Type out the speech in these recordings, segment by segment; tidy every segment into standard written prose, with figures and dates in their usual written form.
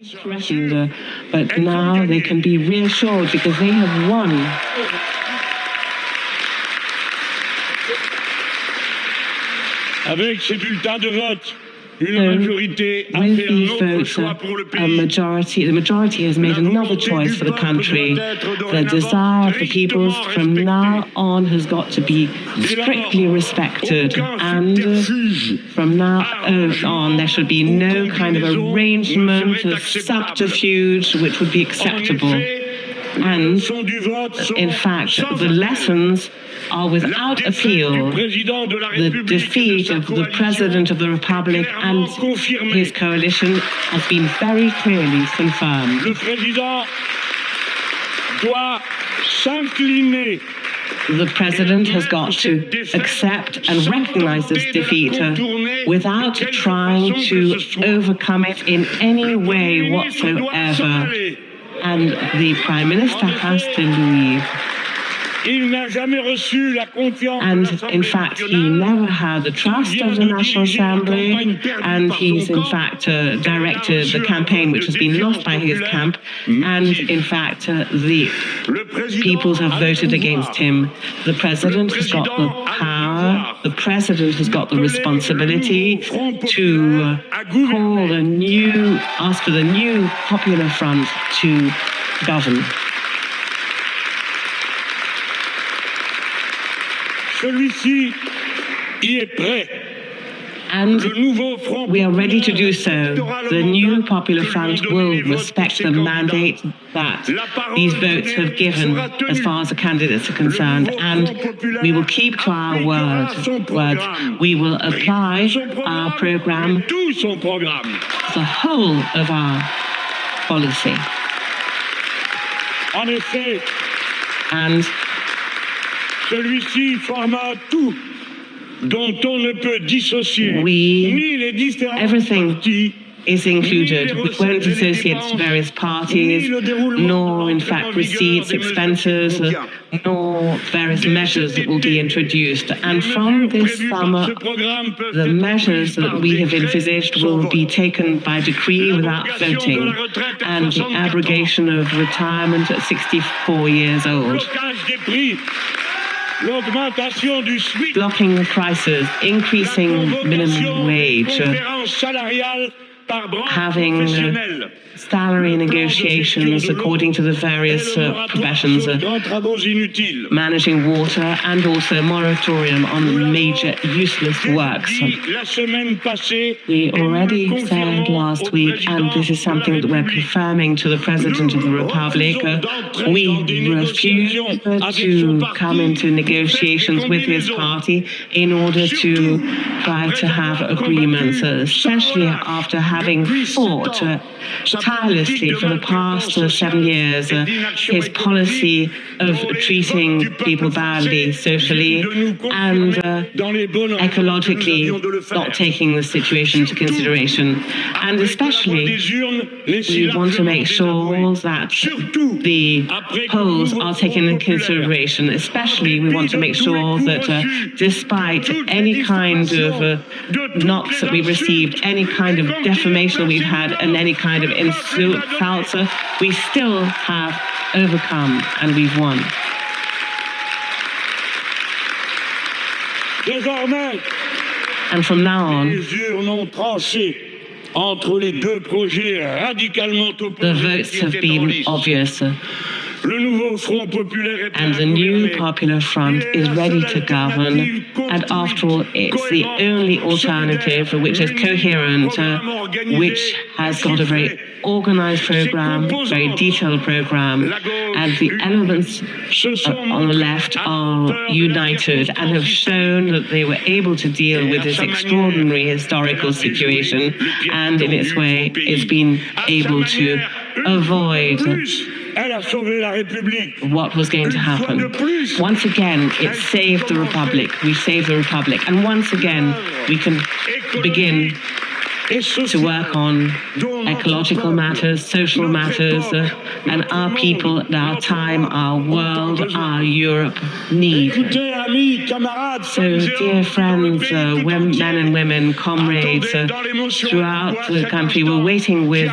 threatened, but now they can be reassured because they have won. Avec ces bulletins de vote, une majorité a with fait un these autre votes, choix pour le the pays. majority has made another choice for the country. The desire of the peoples from now on has got to be strictly respected, and from now on there should be no kind of arrangement of subterfuge which would be acceptable. And in fact, the lessons are without appeal. The defeat of the President of the Republic and his coalition has been very clearly confirmed. Le président doit s'incliner. The President has got to accept and recognize this defeat without trying to overcome it in any way whatsoever. And the Prime Minister has to leave. And in fact, he never had the trust of the National Assembly, and he's in fact directed the campaign which has been lost by his camp, and in fact the peoples have voted against him. The President has got the power, the President has got the responsibility to ask for the new Popular Front to govern. Celui-ci y est prêt. And we are ready to do so. The new Popular Front will respect the mandate that these votes have given as far as the candidates are concerned, and we will keep to our words. We will apply our programme, the whole of our policy. En effet, and celui-ci forme un tout dont on ne peut dissocier ni les différents partis, is included. We won't associate various parties, nor in fact receipts, expenses, nor various measures that will be introduced. And from this summer, the measures that we have envisaged will be taken by decree without voting, and the abrogation of retirement at 64 years old. Blocking prices, increasing minimum wage, having salary negotiations according to the various professions, managing water, and also moratorium on major useless works. We already said last week, and this is something that we're confirming to the President of the Republic, we refuse to come into negotiations with his party in order to try to have agreements, especially after having fought tirelessly for the past 7 years his policy of treating people badly socially and ecologically, not taking the situation into consideration. And especially, we want to make sure that the polls are taken into consideration. Especially, we want to make sure that despite any kind of knocks that we've received, any kind of defamation that we've had, and any kind of insults, we still have overcome, and we've won. And from now on, the votes have been obvious. And the new Popular Front is ready to govern, and after all, it's the only alternative which is coherent, which has got a very organized program, very detailed program, and the elements on the left are united and have shown that they were able to deal with this extraordinary historical situation, and in its way, it's been able to avoid what was going to happen. Once again, it saved the Republic. We saved the Republic. And once again, we can begin to work on ecological matters, social matters, and our people, our time, our world, our Europe need. So, dear friends, men and women, comrades, throughout the country, we're waiting with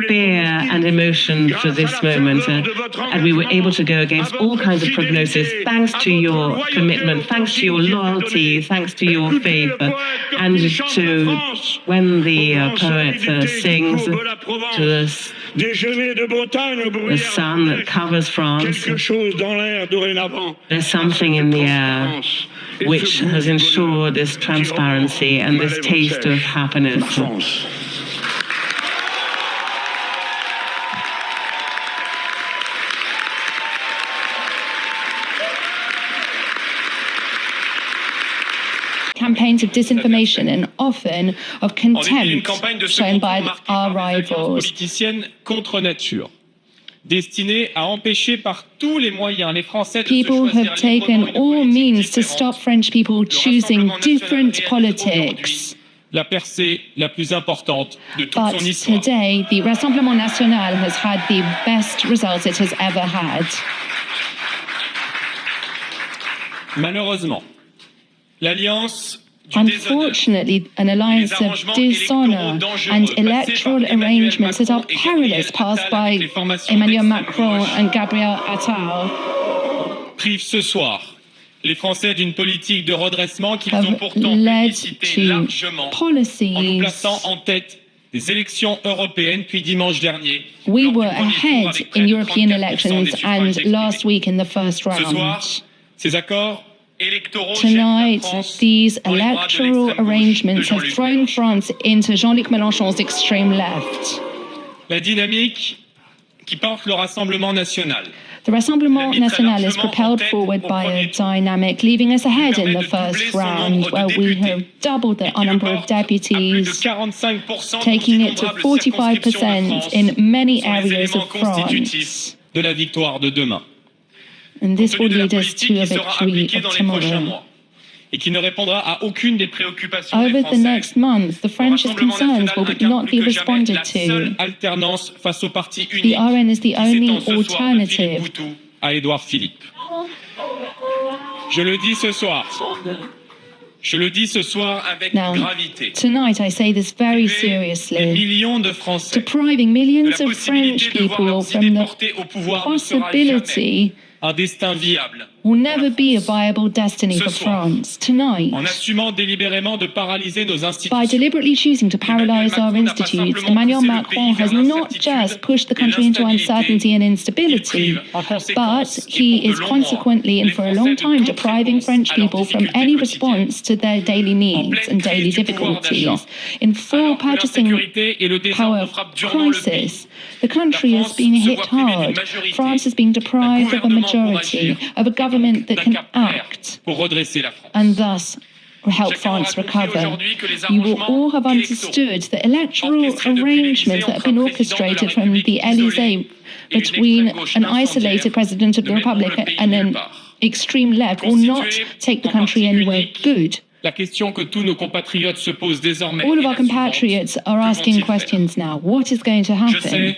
fear and emotion for this moment, and we were able to go against all kinds of prognosis, thanks to your commitment, thanks to your loyalty, thanks to your faith, and to when the poet sings to the sun that covers France, there's something in the air which has ensured this transparency and this taste of happiness. Campaigns of disinformation and often of contempt shown by our rivals. Politicienne contre nature, destinée à empêcher par tous les moyens les Français de People have taken all means to stop French people choosing different politics. La percée la plus importante de toute son But histoire. today, the Rassemblement National has had the best results it has ever had. Malheureusement, l'alliance du déshonneur, Unfortunately, an alliance of dishonor and electoral arrangements that are perilous passed by Emmanuel Macron and Gabriel Attal prive ce soir les Français d'une politique de redressement qu'ils ont have pourtant led publicité to largement en nous policies. plaçant en tête des élections européennes, puis dimanche dernier. We lors du were premier tour ahead avec près in de European 34% elections des suffrages and exprimés. last week in the first Ce soir, round. ces accords électoraux Tonight, jettent la France these dans les bras de electoral l'extrême gauche de arrangements have Jean-Luc thrown Mélenchon. France into Jean-Luc Mélenchon's extreme left. La dynamique qui porte le Rassemblement national The Rassemblement National is propelled forward by a dynamic, leaving us ahead in the first round, where we have doubled the number of deputies, taking it to 45% in many areas of France. de la victoire de demain. And this will Compte tenu de la lead us politique to a qui sera victory appliquée of dans les prochains tomorrow. mois et qui ne répondra à aucune des préoccupations des Over the Français. next month, the French's Le Rassemblement concerns national will incarne not plus be que jamais responded la seule to. alternance face au parti The unique RN is the qui only s'étend ce soir de Philippe alternative. Boutou à Édouard Philippe. Je le dis ce soir. Je le dis ce soir avec Now, gravité. tonight I say this very Des seriously. millions de Français Depriving de millions la of French possibilité de voir people leurs from idées the portées au pouvoir ne sera jamais possibility un destin viable. will never be a viable destiny Ce for soir, France. Tonight, En assumant délibérément de paralyser nos by institutions, deliberately choosing to paralyze our institutes, Emmanuel Macron has not just pushed the country into uncertainty and instability, but he is consequently and for a long time depriving French people from any response to their daily needs and daily difficulties. In full alors que purchasing l'insécurité et le power désordre frappent durement le pays. crisis, the country is being hit hard. France is being deprived of a majority, of a government that can act pour redresser la France. and thus help France recover. You will all have understood the electoral arrangements that have been orchestrated from the Élysée between an isolated president of the Republic and an extreme left will not take the country anywhere good. La question que tous nos compatriotes se posent désormais All of est our la suivante. compatriots are asking questions now. What is going to Je happen? sais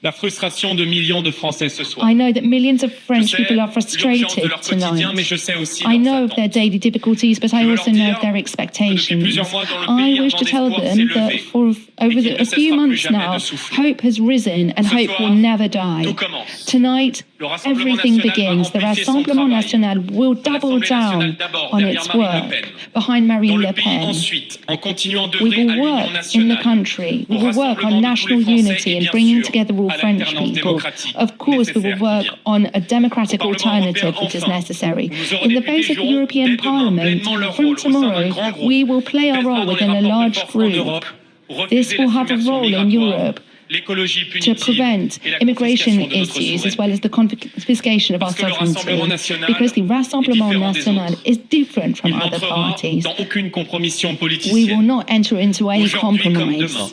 la frustration de millions de Français ce soir. I know that millions of Je French sais people are l'urgence de frustrated leur quotidien, mais tonight. je sais aussi I leurs know of their attentes. daily difficulties, but I Je veux also leur know dire of their que expectations. depuis plusieurs mois dans le I pays, un wish vent to tell d'espoir them s'est that levé for over et qu'il ne a few cessera plus months jamais now, de souffler. hope has risen and Ce hope soir, will never die. tout commence. Tonight, Le Rassemblement everything national va begins. The amplifier son Rassemblement travail. National will double L'Assemblée nationale down d'abord, on derrière its Marine Le work Pen. behind Dans Marine le Le pays Pen. ensuite, en continuant We d'œuvrer will à l'union work in the nationale, country. We au will work rassemblement on de national tous les Français unity et and bien bringing sûr together all à French l'alternance people. démocratique Of course, we will nécessaire work qui vient. on a democratic Au Parlement alternative européen, which is enfin, necessary. où nos In the eurodéputés face of the joueront European dès demain Parliament, pleinement leur from rôle au sein d'un tomorrow, grand groupe. we will play our Pèsera role dans les within a rapports de large force en group. Europe pour This refuser will la have a submersion role in migratoire, Europe l'écologie to punitive prevent et la immigration confiscation de notre issues as souveraineté. well as the confiscation of our Parce que le Rassemblement sovereignty. national Because the Rassemblement est différent des National autres. is different from Il other n'entrera parties. dans aucune compromission We will politicienne. not enter into any Aujourd'hui comme compromise. demain,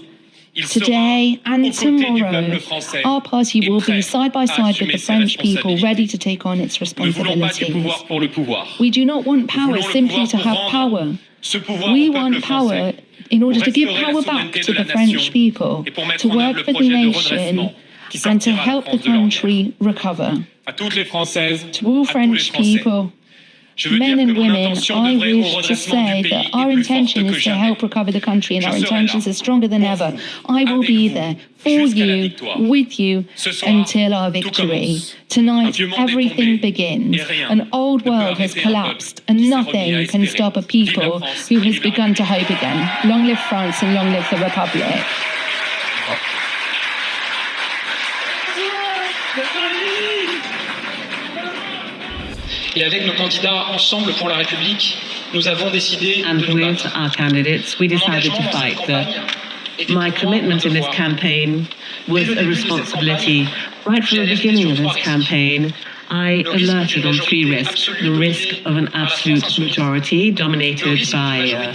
il Today sera and aux côtés du tomorrow, peuple français our party et will prêt be side by à side with assumer the ses French people, responsabilités. ready to take on its Nous ne voulons pas du responsibilities. pouvoir pour le pouvoir. We do not want Nous power voulons le simply pouvoir to pour have rendre power. ce pouvoir We au peuple want power français in order to give power back to the French people, to work for the nation and to help the country recover. To all French people, men and women, I wish to say that our intention is to help recover the country, and our intentions are stronger than ever. I will be there for you, with you, until our victory. Tonight, everything begins. An old world has collapsed, and nothing can stop a people who has begun to hope again. Long live France and long live the Republic. Et avec nos candidats Ensemble pour la République, nous avons décidé and with our candidates, we decided to fight. My commitment in this campaign was a responsibility. Right from the beginning of this campaign, I alerted on three risks. The risk of an absolute majority dominated by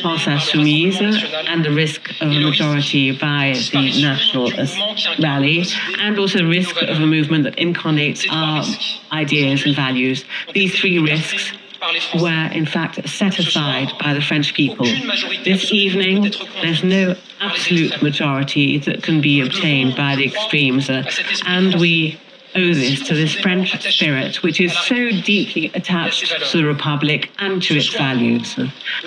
France Insoumise, and the risk of a majority by the National Rally, and also the risk of a movement that incarnates our ideas and values. These three risks were in fact set aside by the French people. This evening, there's no absolute majority that can be obtained by the extremes, and we owe this to this French spirit, which is so deeply attached to the Republic and to its values.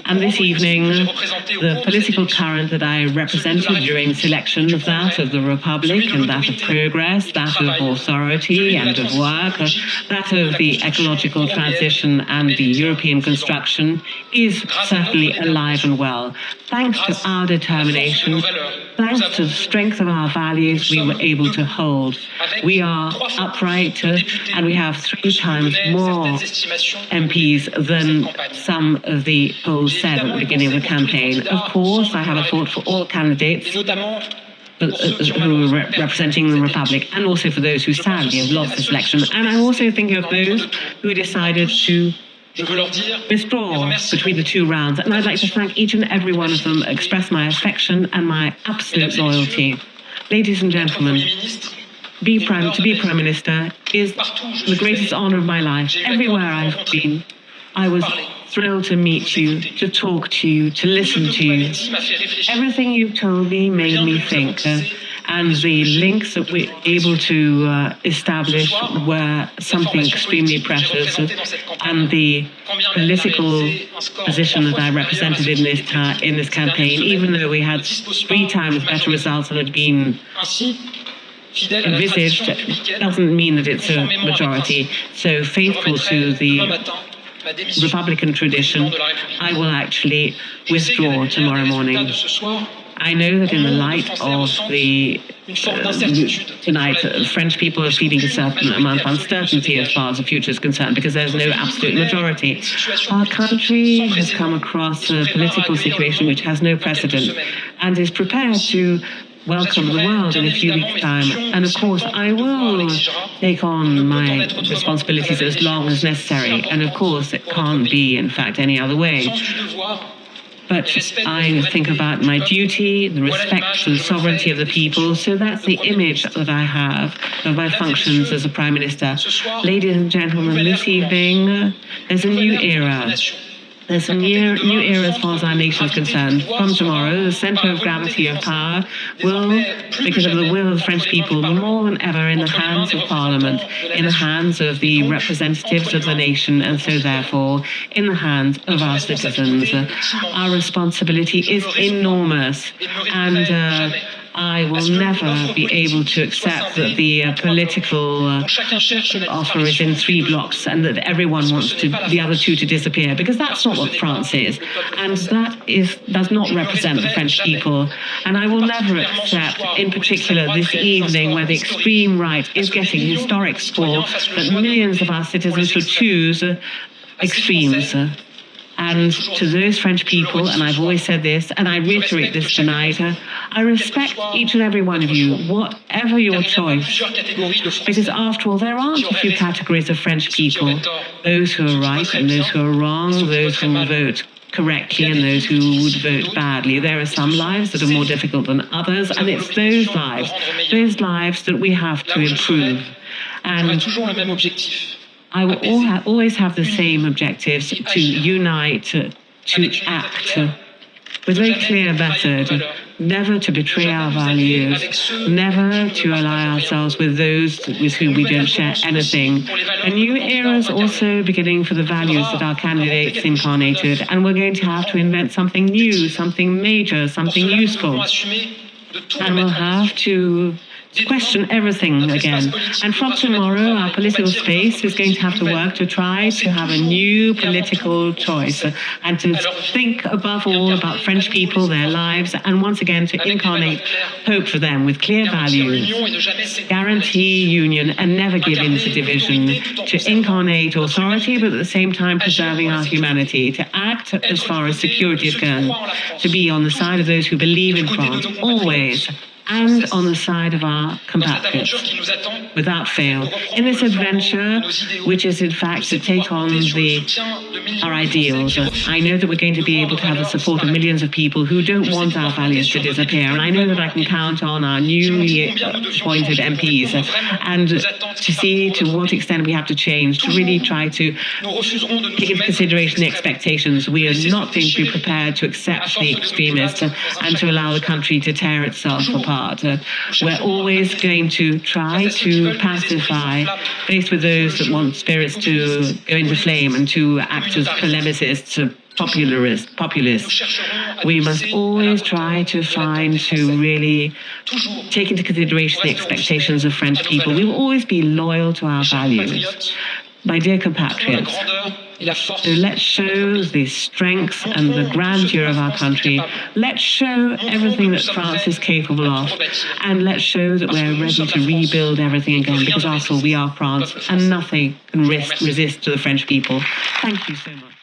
And this evening, the political current that I represented during the selection of that of the Republic, and that of progress, that of authority and of work, that of the ecological transition and the European construction, is certainly alive and well. Thanks to our determination, thanks to the strength of our values, we were able to hold. We are upright, and we have 3 times more MPs than some of the polls said at the beginning of the campaign. Of course, I have a thought for all candidates who are representing the Republic, and also for those who sadly have lost this election. And I'm also thinking of those who decided to withdraw between the 2 rounds, and I'd like to thank each and every one of them, express my affection and my absolute loyalty. Ladies and gentlemen, to be Prime Minister is the greatest honour of my life. Everywhere I've been, I was thrilled to meet you, to talk to you, to listen to you. Everything you've told me made me think. And the links that we're able to establish were something extremely precious. And the political position that I represented in this campaign, even though we had 3 times better results than had been envisaged, doesn't mean that it's a majority. So faithful to the Republican tradition, I will actually withdraw tomorrow morning. I know that in the light of the tonight, French people are feeling a certain amount of uncertainty as far as the future is concerned, because there's no absolute majority. Our country has come across a political situation which has no precedent and is prepared to welcome the world in a few weeks' time. And of course, I will take on my responsibilities as long as necessary. And of course, it can't be, in fact, any other way. But I think about my duty, the respect for the sovereignty of the people. So that's the image that I have of my functions as a Prime Minister. Ladies and gentlemen, this evening, there's a new era. There's a new era as far as our nation is concerned. From tomorrow, the centre of gravity of power will, because of the will of the French people, more than ever in the hands of Parliament, in the hands of the representatives of the nation, and so therefore in the hands of our citizens. Our responsibility is enormous, and I will never be able to accept that the political offer is in 3 blocks and that everyone wants the other 2 to disappear, because that's not what France is, and that does not represent the French people. And I will never accept, in particular this evening, where the extreme right is getting historic score, that millions of our citizens should choose extremes. And to those French people, and I've always said this, and I reiterate this tonight, I respect each and every one of you, whatever your choice. Because after all, there aren't a few categories of French people. Those who are right and those who are wrong, those who will vote correctly and those who would vote badly. There are some lives that are more difficult than others, and it's those lives that we have to improve. And I will always have the same objectives: to unite, to act, with a very clear method, never to betray our values, never to ally ourselves with those with whom we don't share anything. A new era is also beginning for the values that our candidates incarnated, and we're going to have to invent something new, something major, something useful. And we'll have to question everything again. And from tomorrow, our political space is going to have to work to try to have a new political choice and to think above all about French people, their lives, and once again to incarnate hope for them with clear values, guarantee union and never give in to division, to incarnate authority but at the same time preserving our humanity, to act as far as security is concerned, to be on the side of those who believe in France, always, and on the side of our compatriots, without fail, in this adventure, which is in fact to take on our ideals. I know that we're going to be able to have the support of millions of people who don't want our values to disappear, and I know that I can count on our newly appointed MPs and to see to what extent we have to change, to really try to take into consideration the expectations. We are not going to be prepared to accept the extremists and to allow the country to tear itself apart. We're always going to try to pacify, faced with those that want spirits to go into flame and to act as polemicists, populists. We must always try to really take into consideration the expectations of French people. We will always be loyal to our values. My dear compatriots, so let's show the strength and the grandeur of our country. Let's show everything that France is capable of. And let's show that we're ready to rebuild everything again, because after all, we are France, and nothing can resist to the French people. Thank you so much.